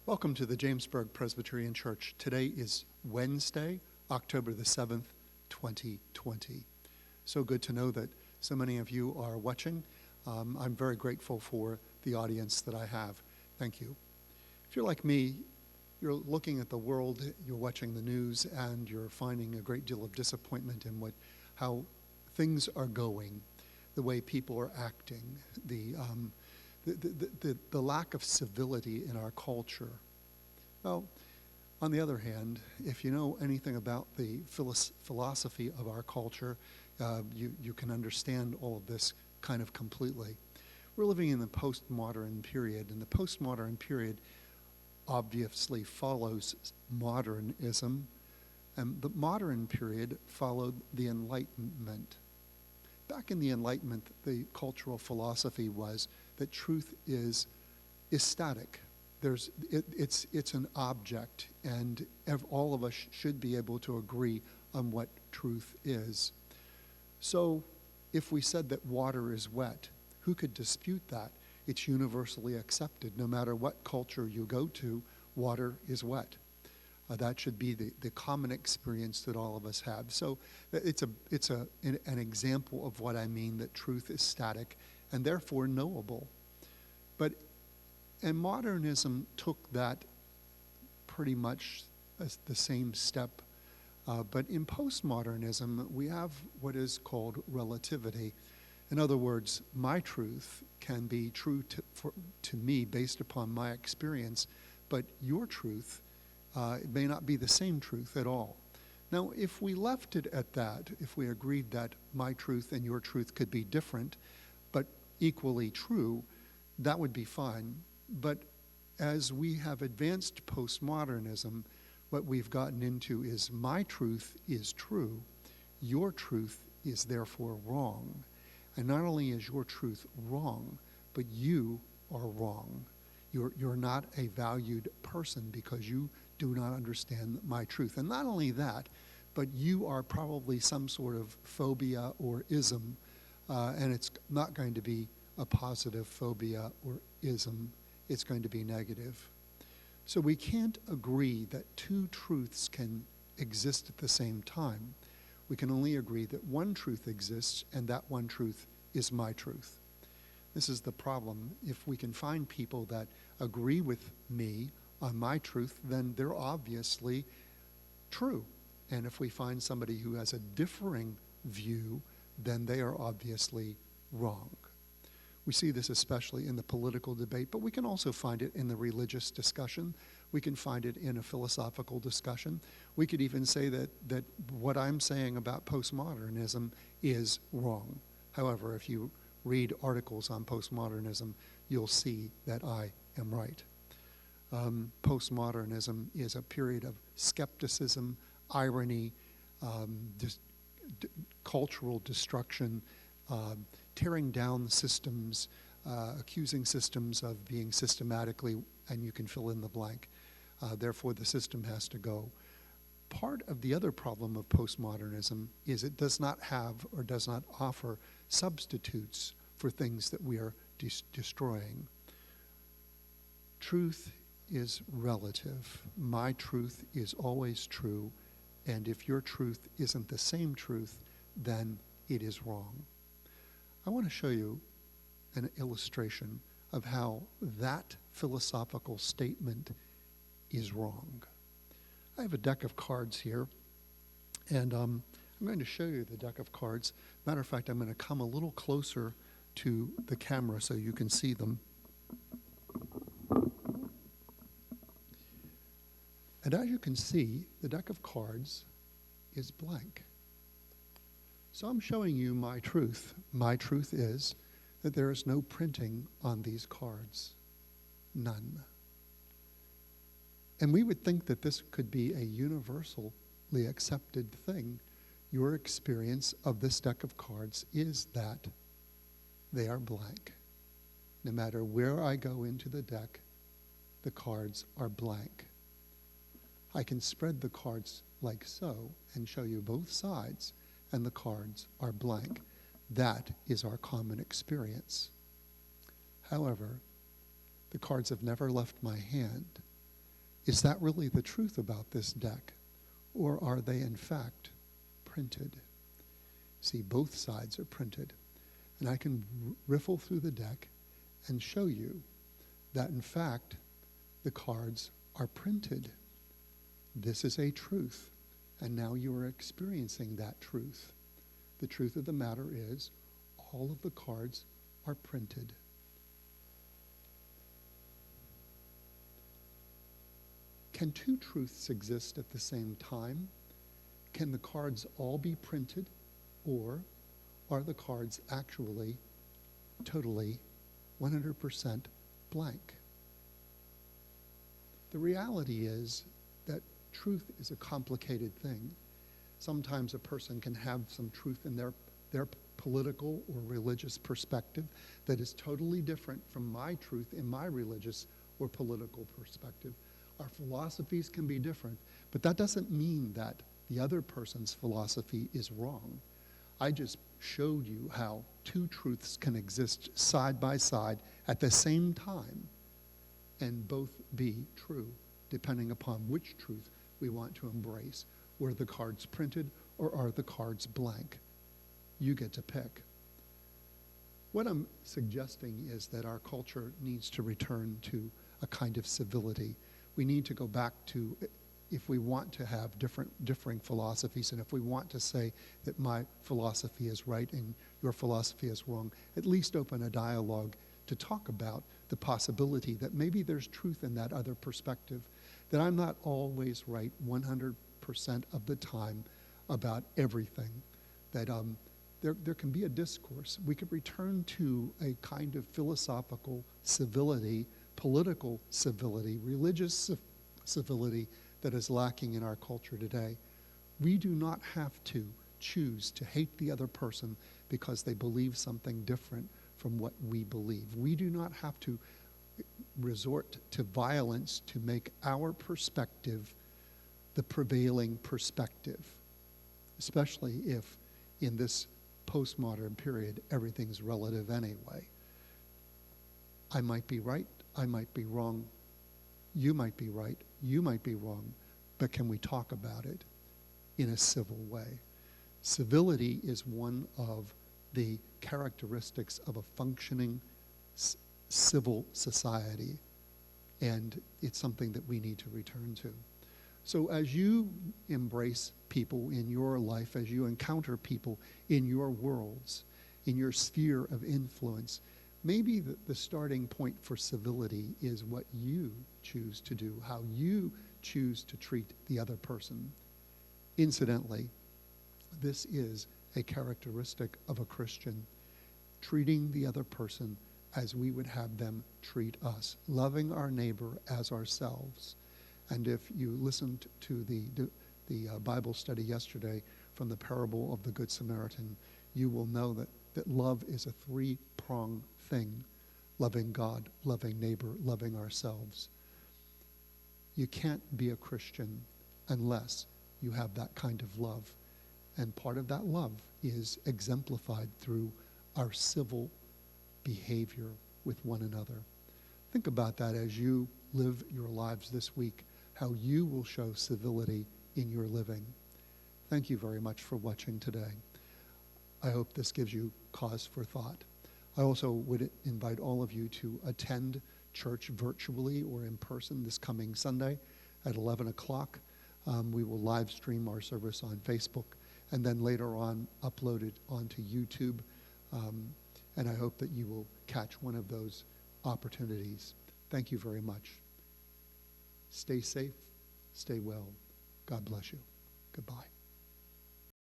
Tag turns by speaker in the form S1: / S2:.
S1: Welcome to the Jamesburg Presbyterian Church. Today is Wednesday, October the 7th, 2020. So good to know that so many of you are watching. I'm very grateful for the audience that I have. Thank you. If you're like me, you're looking at the world, you're watching the news, and you're finding a great deal of disappointment in how things are going, the way people are acting, the lack of civility in our culture. Well, on the other hand, if you know anything about the philosophy of our culture, you can understand all of this kind of completely. We're living in the postmodern period, and the postmodern period obviously follows modernism, and the modern period followed the Enlightenment. Back in the Enlightenment, the cultural philosophy was that truth is static. It's an object, and all of us should be able to agree on what truth is. So if we said that water is wet, who could dispute that? It's universally accepted. No matter what culture you go to, water is wet. That should be the common experience that all of us have. So it's an example of what I mean, that truth is static and therefore knowable. And modernism took that pretty much as the same step. But in postmodernism, we have what is called relativity. In other words, my truth can be true to me based upon my experience, but your truth it may not be the same truth at all. Now, if we left it at that, if we agreed that my truth and your truth could be different, but equally true, that would be fine. But as we have advanced postmodernism, what we've gotten into is my truth is true, your truth is therefore wrong. And not only is your truth wrong, but you are wrong. You're not a valued person because you do not understand my truth. And not only that, but you are probably some sort of phobia or ism, and it's not going to be a positive phobia or ism. It's going to be negative. So we can't agree that two truths can exist at the same time. We can only agree that one truth exists, and that one truth is my truth. This is the problem. If we can find people that agree with me on my truth, then they're obviously true. And if we find somebody who has a differing view, then they are obviously wrong. We see this especially in the political debate, but we can also find it in the religious discussion. We can find it in a philosophical discussion. We could even say that what I'm saying about postmodernism is wrong. However, if you read articles on postmodernism, you'll see that I am right. Postmodernism is a period of skepticism, irony, cultural destruction, tearing down systems, accusing systems of being systematically, and you can fill in the blank. Therefore, the system has to go. Part of the other problem of postmodernism is it does not have or does not offer substitutes for things that we are destroying. Truth is relative. My truth is always true, and if your truth isn't the same truth, then it is wrong. I want to show you an illustration of how that philosophical statement is wrong. I have a deck of cards here, and I'm going to show you the deck of cards. Matter of fact, I'm going to come a little closer to the camera so you can see them. And as you can see, the deck of cards is blank. So I'm showing you my truth. My truth is that there is no printing on these cards. None. And we would think that this could be a universally accepted thing. Your experience of this deck of cards is that they are blank. No matter where I go into the deck, the cards are blank. I can spread the cards like so and show you both sides, and the cards are blank. That is our common experience. However, the cards have never left my hand. Is that really the truth about this deck? Or are they in fact printed? See, both sides are printed. And I can riffle through the deck and show you that in fact the cards are printed. This is a truth. And now you are experiencing that truth. The truth of the matter is all of the cards are printed. Can two truths exist at the same time? Can the cards all be printed, or are the cards actually totally 100% blank? The reality is that truth is a complicated thing. Sometimes a person can have some truth in their political or religious perspective that is totally different from my truth in my religious or political perspective. Our philosophies can be different, but that doesn't mean that the other person's philosophy is wrong. I just showed you how two truths can exist side by side at the same time and both be true, depending upon which truth we want to embrace. Were the cards printed or are the cards blank? You get to pick. What I'm suggesting is that our culture needs to return to a kind of civility. We need to go back to, if we want to have differing philosophies, and if we want to say that my philosophy is right and your philosophy is wrong, at least open a dialogue to talk about the possibility that maybe there's truth in that other perspective, that I'm not always right 100% of the time about everything, that there can be a discourse. We could return to a kind of philosophical civility, political civility, religious civility that is lacking in our culture today. We do not have to choose to hate the other person because they believe something different from what we believe. We do not have to resort to violence to make our perspective the prevailing perspective, especially if in this postmodern period everything's relative anyway. I might be right, I might be wrong, you might be right, you might be wrong, but can we talk about it in a civil way? Civility is one of the characteristics of a functioning civil society, and it's something that we need to return to. So as you embrace people in your life, as you encounter people in your worlds, in your sphere of influence, maybe the starting point for civility is what you choose to do, how you choose to treat the other person. Incidentally, this is a characteristic of a Christian, treating the other person as we would have them treat us, loving our neighbor as ourselves. And if you listened to the Bible study yesterday from the parable of the Good Samaritan, you will know that love is a three-pronged thing: loving God, loving neighbor, loving ourselves. You can't be a Christian unless you have that kind of love. And part of that love is exemplified through our civil behavior with one another. Think about that as you live your lives this week, how you will show civility in your living. Thank you very much for watching today. I hope this gives you cause for thought. I also would invite all of you to attend church virtually or in person this coming Sunday at 11 o'clock. We will live stream our service on Facebook and then later on upload it onto YouTube. And I hope that you will catch one of those opportunities. Thank you very much. Stay safe, stay well. God bless you. Goodbye.